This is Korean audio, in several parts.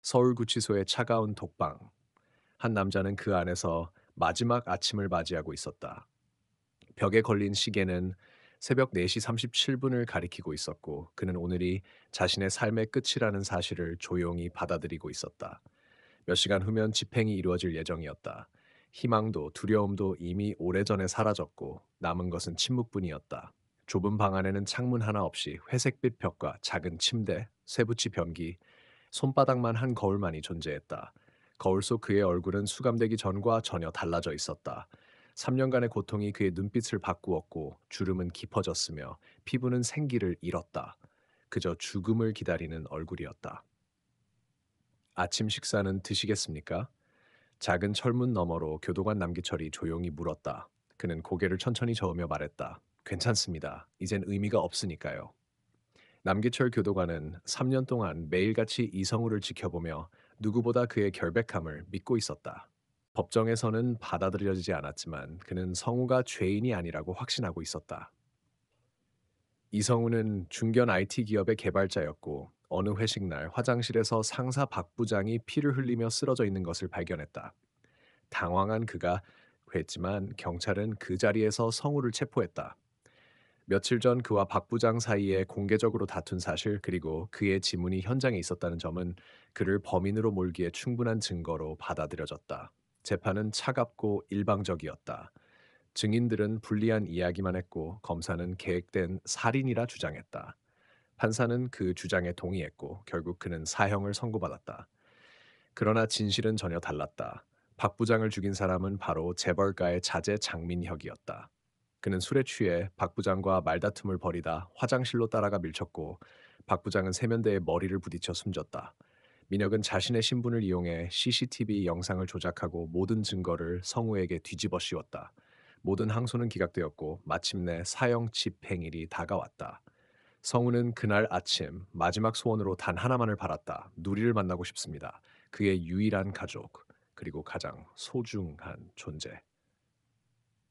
서울구치소의 차가운 독방. 한 남자는 그 안에서 마지막 아침을 맞이하고 있었다. 벽에 걸린 시계는 새벽 4시 37분을 가리키고 있었고, 그는 오늘이 자신의 삶의 끝이라는 사실을 조용히 받아들이고 있었다. 몇 시간 후면 집행이 이루어질 예정이었다. 희망도 두려움도 이미 오래전에 사라졌고, 남은 것은 침묵뿐이었다. 좁은 방 안에는 창문 하나 없이 회색빛 벽과 작은 침대, 쇠붙이 변기, 손바닥만 한 거울만이 존재했다. 거울 속 그의 얼굴은 수감되기 전과 전혀 달라져 있었다. 3년간의 고통이 그의 눈빛을 바꾸었고, 주름은 깊어졌으며 피부는 생기를 잃었다. 그저 죽음을 기다리는 얼굴이었다. 아침 식사는 드시겠습니까? 작은 철문 너머로 교도관 남기철이 조용히 물었다. 그는 고개를 천천히 저으며 말했다. 괜찮습니다. 이젠 의미가 없으니까요. 남기철 교도관은 3년 동안 매일같이 이성우를 지켜보며 누구보다 그의 결백함을 믿고 있었다. 법정에서는 받아들여지지 않았지만 그는 성우가 죄인이 아니라고 확신하고 있었다. 이성우는 중견 IT 기업의 개발자였고, 어느 회식 날 화장실에서 상사 박 부장이 피를 흘리며 쓰러져 있는 것을 발견했다. 당황한 그가 했지만 경찰은 그 자리에서 성우를 체포했다. 며칠 전 그와 박 부장 사이에 공개적으로 다툰 사실, 그리고 그의 지문이 현장에 있었다는 점은 그를 범인으로 몰기에 충분한 증거로 받아들여졌다. 재판은 차갑고 일방적이었다. 증인들은 불리한 이야기만 했고, 검사는 계획된 살인이라 주장했다. 판사는 그 주장에 동의했고, 결국 그는 사형을 선고받았다. 그러나 진실은 전혀 달랐다. 박 부장을 죽인 사람은 바로 재벌가의 자제 장민혁이었다. 그는 술에 취해 박 부장과 말다툼을 벌이다 화장실로 따라가 밀쳤고, 박 부장은 세면대에 머리를 부딪혀 숨졌다. 민혁은 자신의 신분을 이용해 CCTV 영상을 조작하고 모든 증거를 성우에게 뒤집어 씌웠다. 모든 항소는 기각되었고, 마침내 사형 집행일이 다가왔다. 성우는 그날 아침 마지막 소원으로 단 하나만을 바랐다. 누리를 만나고 싶습니다. 그의 유일한 가족, 그리고 가장 소중한 존재.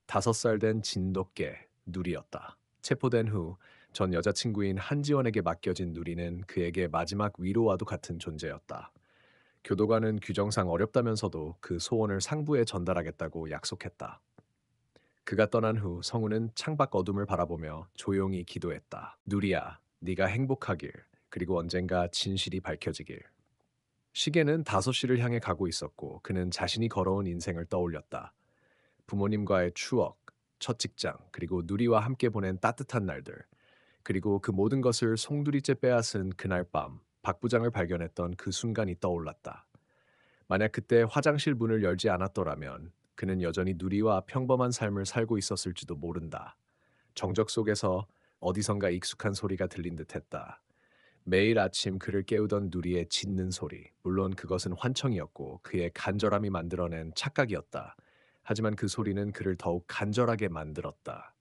5살 된 진돗개 누리였다. 체포된 후 전 여자친구인 한지원에게 맡겨진 누리는 그에게 마지막 위로와도 같은 존재였다. 교도관은 규정상 어렵다면서도 그 소원을 상부에 전달하겠다고 약속했다. 그가 떠난 후 성우는 창밖 어둠을 바라보며 조용히 기도했다. 누리야, 네가 행복하길, 그리고 언젠가 진실이 밝혀지길. 시계는 5시를 향해 가고 있었고, 그는 자신이 걸어온 인생을 떠올렸다. 부모님과의 추억, 첫 직장, 그리고 누리와 함께 보낸 따뜻한 날들, 그리고 그 모든 것을 송두리째 빼앗은 그날 밤, 박 부장을 발견했던 그 순간이 떠올랐다. 만약 그때 화장실 문을 열지 않았더라면 그는 여전히 누리와 평범한 삶을 살고 있었을지도 모른다. 정적 속에서 어디선가 익숙한 소리가 들린 듯했다. 매일 아침 그를 깨우던 누리의 짖는 소리. 물론 그것은 환청이었고 그의 간절함이 만들어낸 착각이었다. 하지만 그 소리는 그를 더욱 간절하게 만들었다.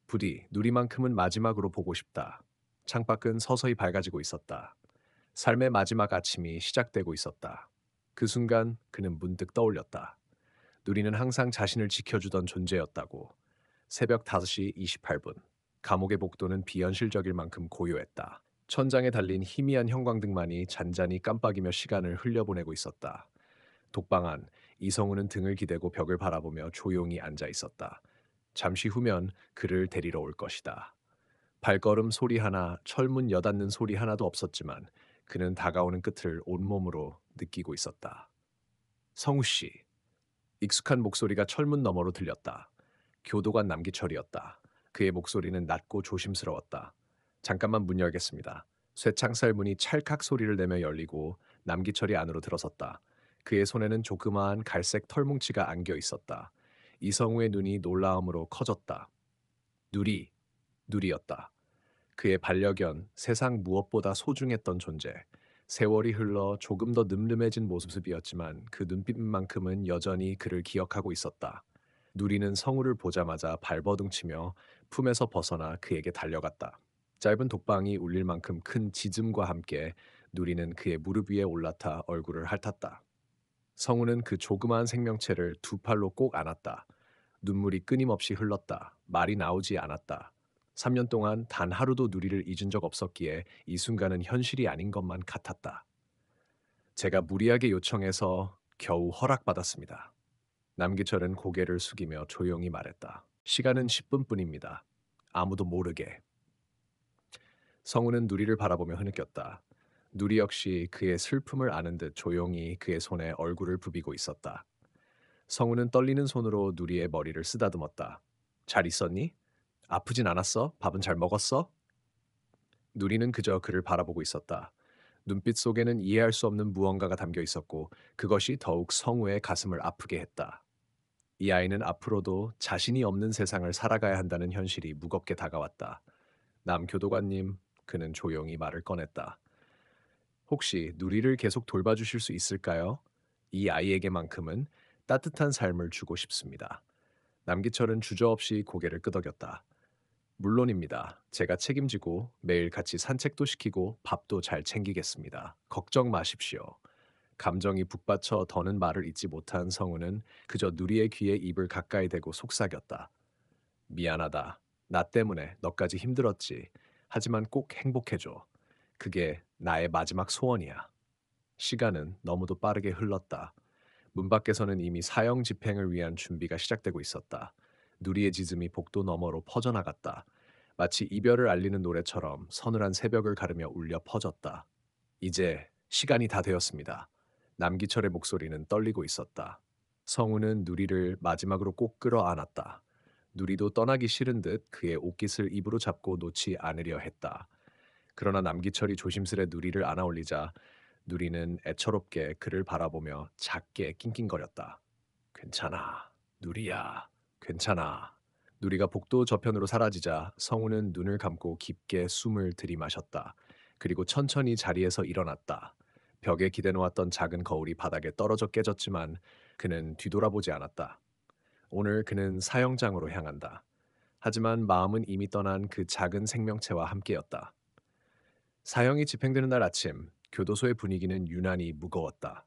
부디 누리만큼은 마지막으로 보고 싶다. 창밖은 서서히 밝아지고 있었다. 삶의 마지막 아침이 시작되고 있었다. 그 순간 그는 문득 떠올렸다. 누리는 항상 자신을 지켜주던 존재였다고. 새벽 5시 28분. 감옥의 복도는 비현실적일 만큼 고요했다. 천장에 달린 희미한 형광등만이 잔잔히 깜빡이며 시간을 흘려보내고 있었다. 독방 안, 이성우는 등을 기대고 벽을 바라보며 조용히 앉아 있었다. 잠시 후면 그를 데리러 올 것이다. 발걸음 소리 하나, 철문 여닫는 소리 하나도 없었지만 그는 다가오는 끝을 온몸으로 느끼고 있었다. 성우 씨. 익숙한 목소리가 철문 너머로 들렸다. 교도관 남기철이었다. 그의 목소리는 낮고 조심스러웠다. 잠깐만 문 열겠습니다. 쇠창살 문이 찰칵 소리를 내며 열리고 남기철이 안으로 들어섰다. 그의 손에는 조그마한 갈색 털뭉치가 안겨 있었다. 이성우의 눈이 놀라움으로 커졌다. 누리, 누리였다. 그의 반려견, 세상 무엇보다 소중했던 존재. 세월이 흘러 조금 더 늠름해진 모습이었지만 그 눈빛만큼은 여전히 그를 기억하고 있었다. 누리는 성우를 보자마자 발버둥치며 품에서 벗어나 그에게 달려갔다. 짧은 독방이 울릴 만큼 큰 짖음과 함께 누리는 그의 무릎 위에 올라타 얼굴을 핥았다. 성우는 그 조그마한 생명체를 두 팔로 꼭 안았다. 눈물이 끊임없이 흘렀다. 말이 나오지 않았다. 3년 동안 단 하루도 누리를 잊은 적 없었기에 이 순간은 현실이 아닌 것만 같았다. 제가 무리하게 요청해서 겨우 허락받았습니다. 남기철은 고개를 숙이며 조용히 말했다. 시간은 10분뿐입니다. 아무도 모르게. 성우는 누리를 바라보며 흐느꼈다. 누리 역시 그의 슬픔을 아는 듯 조용히 그의 손에 얼굴을 부비고 있었다. 성우는 떨리는 손으로 누리의 머리를 쓰다듬었다. 잘 있었니? 아프진 않았어? 밥은 잘 먹었어? 누리는 그저 그를 바라보고 있었다. 눈빛 속에는 이해할 수 없는 무언가가 담겨 있었고 그것이 더욱 성우의 가슴을 아프게 했다. 이 아이는 앞으로도 자신이 없는 세상을 살아가야 한다는 현실이 무겁게 다가왔다. 남교도관님, 그는 조용히 말을 꺼냈다. 혹시 누리를 계속 돌봐주실 수 있을까요? 이 아이에게만큼은 따뜻한 삶을 주고 싶습니다. 남기철은 주저없이 고개를 끄덕였다. 물론입니다. 제가 책임지고 매일 같이 산책도 시키고 밥도 잘 챙기겠습니다. 걱정 마십시오. 감정이 북받쳐 더는 말을 잇지 못한 성우는 그저 누리의 귀에 입을 가까이 대고 속삭였다. 미안하다. 나 때문에 너까지 힘들었지. 하지만 꼭 행복해줘. 그게 나의 마지막 소원이야. 시간은 너무도 빠르게 흘렀다. 문 밖에서는 이미 사형 집행을 위한 준비가 시작되고 있었다. 누리의 짖음이 복도 너머로 퍼져나갔다. 마치 이별을 알리는 노래처럼 서늘한 새벽을 가르며 울려 퍼졌다. 이제 시간이 다 되었습니다. 남기철의 목소리는 떨리고 있었다. 성우는 누리를 마지막으로 꼭 끌어안았다. 누리도 떠나기 싫은 듯 그의 옷깃을 입으로 잡고 놓지 않으려 했다. 그러나 남기철이 조심스레 누리를 안아올리자 누리는 애처롭게 그를 바라보며 작게 낑낑거렸다. 괜찮아, 누리야, 괜찮아. 누리가 복도 저편으로 사라지자 성우는 눈을 감고 깊게 숨을 들이마셨다. 그리고 천천히 자리에서 일어났다. 벽에 기대놓았던 작은 거울이 바닥에 떨어져 깨졌지만 그는 뒤돌아보지 않았다. 오늘 그는 사형장으로 향한다. 하지만 마음은 이미 떠난 그 작은 생명체와 함께였다. 사형이 집행되는 날 아침, 교도소의 분위기는 유난히 무거웠다.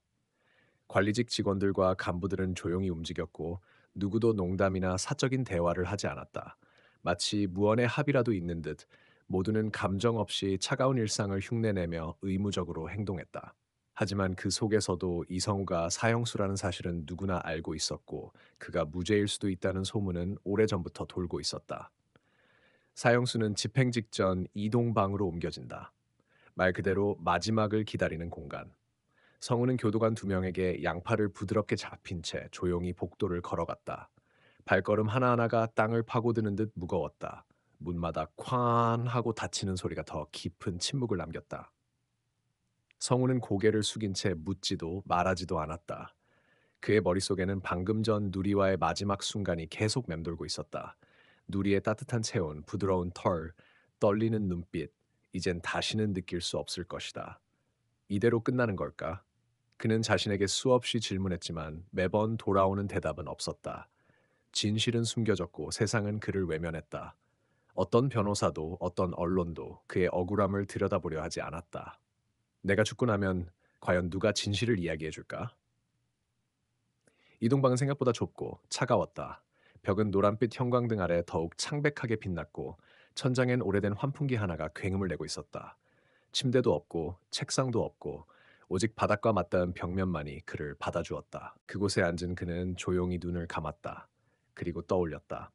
관리직 직원들과 간부들은 조용히 움직였고 누구도 농담이나 사적인 대화를 하지 않았다. 마치 무언의 합의라도 있는 듯 모두는 감정 없이 차가운 일상을 흉내내며 의무적으로 행동했다. 하지만 그 속에서도 이성우가 사형수라는 사실은 누구나 알고 있었고 그가 무죄일 수도 있다는 소문은 오래전부터 돌고 있었다. 사형수는 집행 직전 이동방으로 옮겨진다. 말 그대로 마지막을 기다리는 공간. 성우는 교도관 두 명에게 양팔을 부드럽게 잡힌 채 조용히 복도를 걸어갔다. 발걸음 하나하나가 땅을 파고드는 듯 무거웠다. 문마다 쾅 하고 닫히는 소리가 더 깊은 침묵을 남겼다. 성우는 고개를 숙인 채 묻지도 말하지도 않았다. 그의 머릿속에는 방금 전 누리와의 마지막 순간이 계속 맴돌고 있었다. 누리의 따뜻한 체온, 부드러운 털, 떨리는 눈빛, 이젠 다시는 느낄 수 없을 것이다. 이대로 끝나는 걸까? 그는 자신에게 수없이 질문했지만 매번 돌아오는 대답은 없었다. 진실은 숨겨졌고 세상은 그를 외면했다. 어떤 변호사도 어떤 언론도 그의 억울함을 들여다보려 하지 않았다. 내가 죽고 나면 과연 누가 진실을 이야기해 줄까? 이동방은 생각보다 좁고 차가웠다. 벽은 노란빛 형광등 아래 더욱 창백하게 빛났고 천장엔 오래된 환풍기 하나가 굉음을 내고 있었다. 침대도 없고 책상도 없고 오직 바닥과 맞닿은 벽면만이 그를 받아주었다. 그곳에 앉은 그는 조용히 눈을 감았다. 그리고 떠올렸다.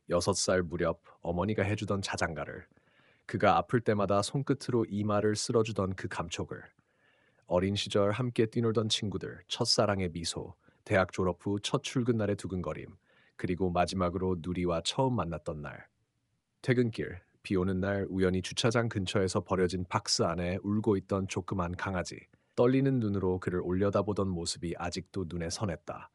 6살 무렵 어머니가 해주던 자장가를, 그가 아플 때마다 손끝으로 이마를 쓸어주던 그 감촉을, 어린 시절 함께 뛰놀던 친구들, 첫사랑의 미소, 대학 졸업 후 첫 출근 날의 두근거림, 그리고 마지막으로 누리와 처음 만났던 날. 퇴근길, 비 오는 날 우연히 주차장 근처에서 버려진 박스 안에 울고 있던 조그만 강아지. 떨리는 눈으로 그를 올려다보던 모습이 아직도 눈에 선했다.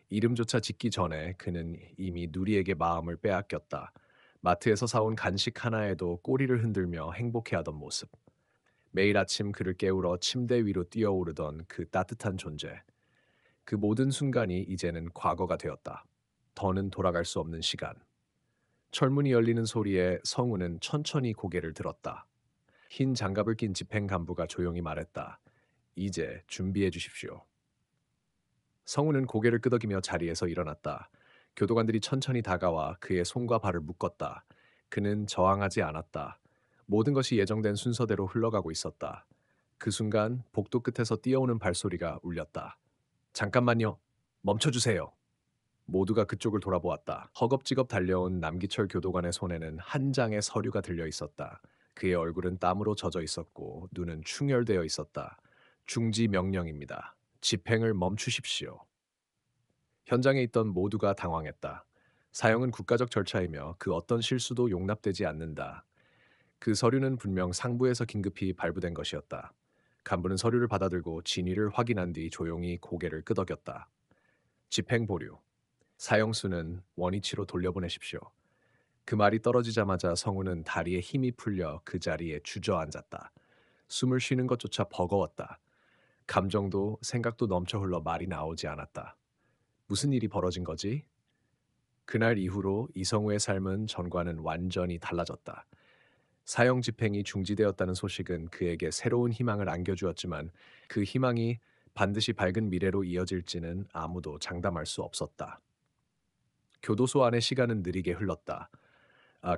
이름조차 짓기 전에 그는 이미 누리에게 마음을 빼앗겼다. 마트에서 사온 간식 하나에도 꼬리를 흔들며 행복해하던 모습. 매일 아침 그를 깨우러 침대 위로 뛰어오르던 그 따뜻한 존재. 그 모든 순간이 이제는 과거가 되었다. 더는 돌아갈 수 없는 시간. 철문이 열리는 소리에 성우는 천천히 고개를 들었다. 흰 장갑을 낀 집행 간부가 조용히 말했다. 이제 준비해 주십시오. 성우는 고개를 끄덕이며 자리에서 일어났다. 교도관들이 천천히 다가와 그의 손과 발을 묶었다. 그는 저항하지 않았다. 모든 것이 예정된 순서대로 흘러가고 있었다. 그 순간 복도 끝에서 뛰어오는 발소리가 울렸다. 잠깐만요. 멈춰주세요. 모두가 그쪽을 돌아보았다. 허겁지겁 달려온 남기철 교도관의 손에는 한 장의 서류가 들려 있었다. 그의 얼굴은 땀으로 젖어 있었고 눈은 충혈되어 있었다. 중지 명령입니다. 집행을 멈추십시오. 현장에 있던 모두가 당황했다. 사형은 국가적 절차이며 그 어떤 실수도 용납되지 않는다. 그 서류는 분명 상부에서 긴급히 발부된 것이었다. 간부는 서류를 받아들고 진위를 확인한 뒤 조용히 고개를 끄덕였다. 집행 보류. 사형수는 원위치로 돌려보내십시오. 그 말이 떨어지자마자 성우는 다리에 힘이 풀려 그 자리에 주저앉았다. 숨을 쉬는 것조차 버거웠다. 감정도 생각도 넘쳐 흘러 말이 나오지 않았다. 무슨 일이 벌어진 거지? 그날 이후로 이성우의 삶은 전과는 완전히 달라졌다. 사형 집행이 중지되었다는 소식은 그에게 새로운 희망을 안겨주었지만 그 희망이 반드시 밝은 미래로 이어질지는 아무도 장담할 수 없었다. 교도소 안의 시간은 느리게 흘렀다.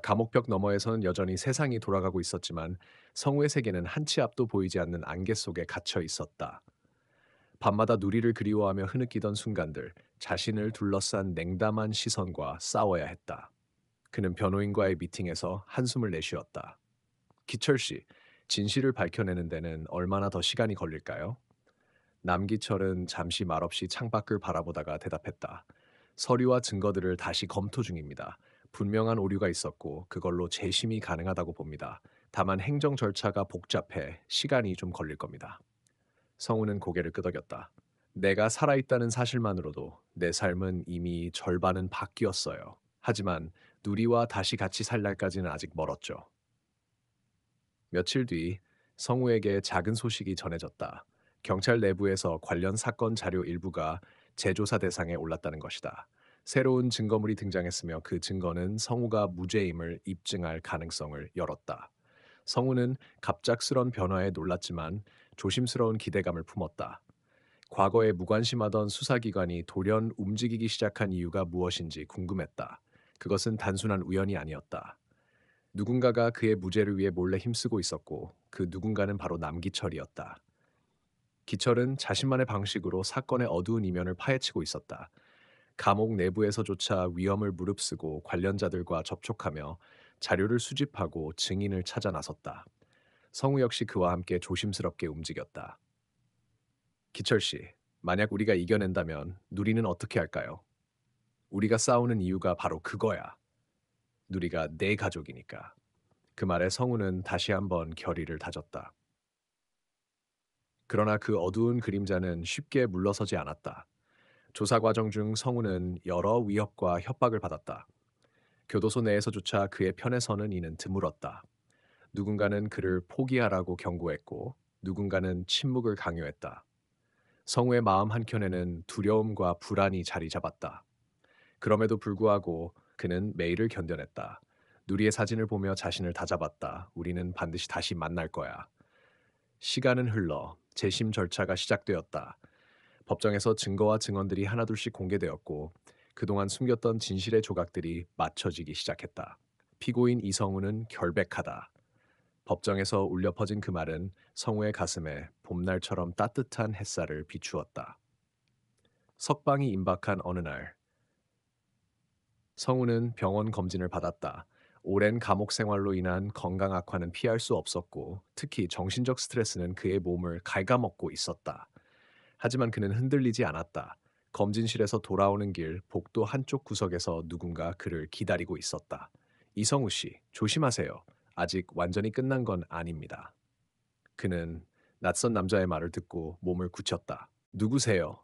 감옥벽 너머에선 여전히 세상이 돌아가고 있었지만 성우의 세계는 한 치 앞도 보이지 않는 안개 속에 갇혀 있었다. 밤마다 누리를 그리워하며 흐느끼던 순간들, 자신을 둘러싼 냉담한 시선과 싸워야 했다. 그는 변호인과의 미팅에서 한숨을 내쉬었다. 기철 씨, 진실을 밝혀내는 데는 얼마나 더 시간이 걸릴까요? 남기철은 잠시 말없이 창밖을 바라보다가 대답했다. 서류와 증거들을 다시 검토 중입니다. 분명한 오류가 있었고 그걸로 재심이 가능하다고 봅니다. 다만 행정 절차가 복잡해 시간이 좀 걸릴 겁니다. 성우는 고개를 끄덕였다. 내가 살아있다는 사실만으로도 내 삶은 이미 절반은 바뀌었어요. 하지만 누리와 다시 같이 살 날까지는 아직 멀었죠. 며칠 뒤 성우에게 작은 소식이 전해졌다. 경찰 내부에서 관련 사건 자료 일부가 재조사 대상에 올랐다는 것이다. 새로운 증거물이 등장했으며 그 증거는 성우가 무죄임을 입증할 가능성을 열었다. 성우는 갑작스런 변화에 놀랐지만 조심스러운 기대감을 품었다. 과거에 무관심하던 수사기관이 돌연 움직이기 시작한 이유가 무엇인지 궁금했다. 그것은 단순한 우연이 아니었다. 누군가가 그의 무죄를 위해 몰래 힘쓰고 있었고 그 누군가는 바로 남기철이었다. 기철은 자신만의 방식으로 사건의 어두운 이면을 파헤치고 있었다. 감옥 내부에서조차 위험을 무릅쓰고 관련자들과 접촉하며 자료를 수집하고 증인을 찾아 나섰다. 성우 역시 그와 함께 조심스럽게 움직였다. 기철 씨, 만약 우리가 이겨낸다면 누리는 어떻게 할까요? 우리가 싸우는 이유가 바로 그거야. 누리가 내 가족이니까. 그 말에 성우는 다시 한번 결의를 다졌다. 그러나 그 어두운 그림자는 쉽게 물러서지 않았다. 조사 과정 중 성우는 여러 위협과 협박을 받았다. 교도소 내에서조차 그의 편에 서는 이는 드물었다. 누군가는 그를 포기하라고 경고했고 누군가는 침묵을 강요했다. 성우의 마음 한켠에는 두려움과 불안이 자리 잡았다. 그럼에도 불구하고 그는 매일을 견뎌냈다. 누리의 사진을 보며 자신을 다잡았다. 우리는 반드시 다시 만날 거야. 시간은 흘러 재심 절차가 시작되었다. 법정에서 증거와 증언들이 하나둘씩 공개되었고 그동안 숨겼던 진실의 조각들이 맞춰지기 시작했다. 피고인 이성우는 결백하다. 법정에서 울려 퍼진 그 말은 성우의 가슴에 봄날처럼 따뜻한 햇살을 비추었다. 석방이 임박한 어느 날 성우는 병원 검진을 받았다. 오랜 감옥 생활로 인한 건강 악화는 피할 수 없었고 특히 정신적 스트레스는 그의 몸을 갉아먹고 있었다. 하지만 그는 흔들리지 않았다. 검진실에서 돌아오는 길 복도 한쪽 구석에서 누군가 그를 기다리고 있었다. 이성우 씨, 조심하세요. 아직 완전히 끝난 건 아닙니다. 그는 낯선 남자의 말을 듣고 몸을 굳혔다. 누구세요?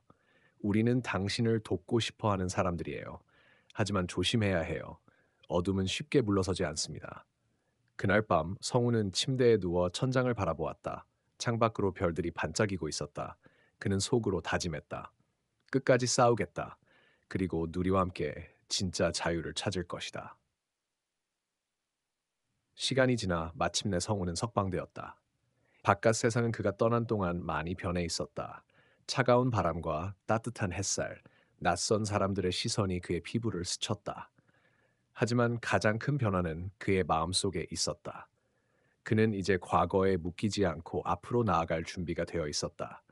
우리는 당신을 돕고 싶어 하는 사람들이에요. 하지만 조심해야 해요. 어둠은 쉽게 물러서지 않습니다. 그날 밤 성우는 침대에 누워 천장을 바라보았다. 창밖으로 별들이 반짝이고 있었다. 그는 속으로 다짐했다. 끝까지 싸우겠다. 그리고 누리와 함께 진짜 자유를 찾을 것이다. 시간이 지나 마침내 성우는 석방되었다. 바깥 세상은 그가 떠난 동안 많이 변해 있었다. 차가운 바람과 따뜻한 햇살, 낯선 사람들의 시선이 그의 피부를 스쳤다. 하지만 가장 큰 변화는 그의 마음속에 있었다. 그는 이제 과거에 묶이지 않고 앞으로 나아갈 준비가 되어 있었다.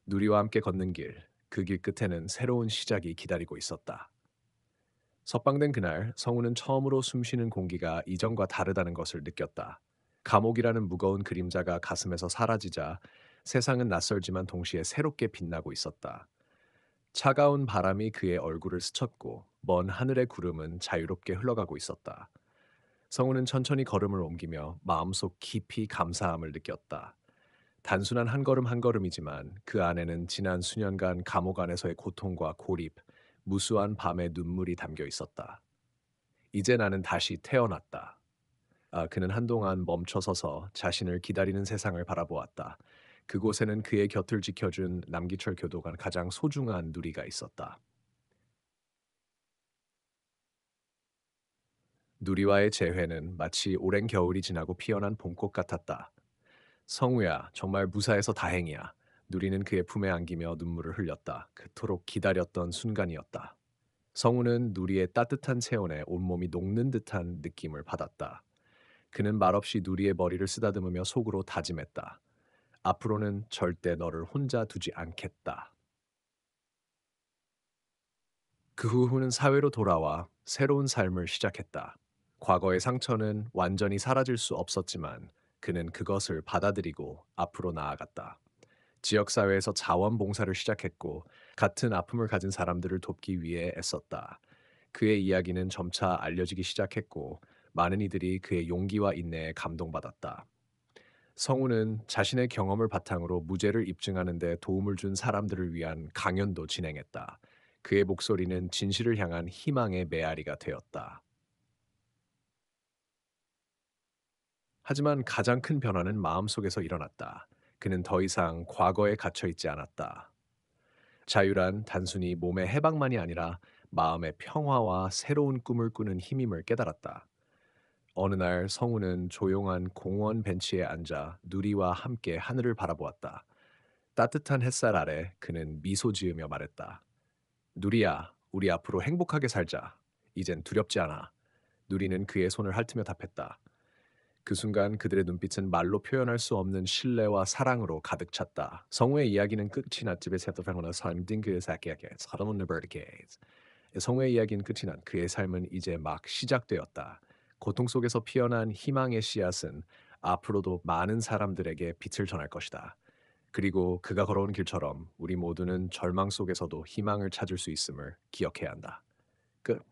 누리와 함께 걷는 길, 그 길 끝에는 새로운 시작이 기다리고 있었다. 석방된 그날 성우는 처음으로 숨쉬는 공기가 이전과 다르다는 것을 느꼈다. 감옥이라는 무거운 그림자가 가슴에서 사라지자 세상은 낯설지만 동시에 새롭게 빛나고 있었다. 차가운 바람이 그의 얼굴을 스쳤고 먼 하늘의 구름은 자유롭게 흘러가고 있었다. 성우는 천천히 걸음을 옮기며 마음속 깊이 감사함을 느꼈다. 단순한 한 걸음 한 걸음이지만 그 안에는 지난 수년간 감옥 안에서의 고통과 고립, 무수한 밤의 눈물이 담겨 있었다. 이제 나는 다시 태어났다. 그는 한동안 멈춰서서 자신을 기다리는 세상을 바라보았다. 그곳에는 그의 곁을 지켜준 남기철 교도관 가장 소중한 누리가 있었다. 누리와의 재회는 마치 오랜 겨울이 지나고 피어난 봄꽃 같았다. 성우야, 정말 무사해서 다행이야. 누리는 그의 품에 안기며 눈물을 흘렸다. 그토록 기다렸던 순간이었다. 성우는 누리의 따뜻한 체온에 온몸이 녹는 듯한 느낌을 받았다. 그는 말없이 누리의 머리를 쓰다듬으며 속으로 다짐했다. 앞으로는 절대 너를 혼자 두지 않겠다. 그 후는 사회로 돌아와 새로운 삶을 시작했다. 과거의 상처는 완전히 사라질 수 없었지만 그는 그것을 받아들이고 앞으로 나아갔다. 지역사회에서 자원봉사를 시작했고 같은 아픔을 가진 사람들을 돕기 위해 애썼다. 그의 이야기는 점차 알려지기 시작했고 많은 이들이 그의 용기와 인내에 감동받았다. 성우는 자신의 경험을 바탕으로 무죄를 입증하는 데 도움을 준 사람들을 위한 강연도 진행했다. 그의 목소리는 진실을 향한 희망의 메아리가 되었다. 하지만 가장 큰 변화는 마음속에서 일어났다. 그는 더 이상 과거에 갇혀 있지 않았다. 자유란 단순히 몸의 해방만이 아니라 마음의 평화와 새로운 꿈을 꾸는 힘임을 깨달았다. 어느 날 성우는 조용한 공원 벤치에 앉아 누리와 함께 하늘을 바라보았다. 따뜻한 햇살 아래 그는 미소 지으며 말했다. 누리야, 우리 앞으로 행복하게 살자. 이젠 두렵지 않아. 누리는 그의 손을 핥으며 답했다. 그 순간 그들의 눈빛은 말로 표현할 수 없는 신뢰와 사랑으로 가득 찼다. 성우의 이야기는 끝이 났지만 세토페노나 삶딩그 사케게 사람은 버리케이즈. 성우의 이야기는 끝이 난 그의 삶은 이제 막 시작되었다. 고통 속에서 피어난 희망의 씨앗은 앞으로도 많은 사람들에게 빛을 전할 것이다. 그리고 그가 걸어온 길처럼 우리 모두는 절망 속에서도 희망을 찾을 수 있음을 기억해야 한다. 끝.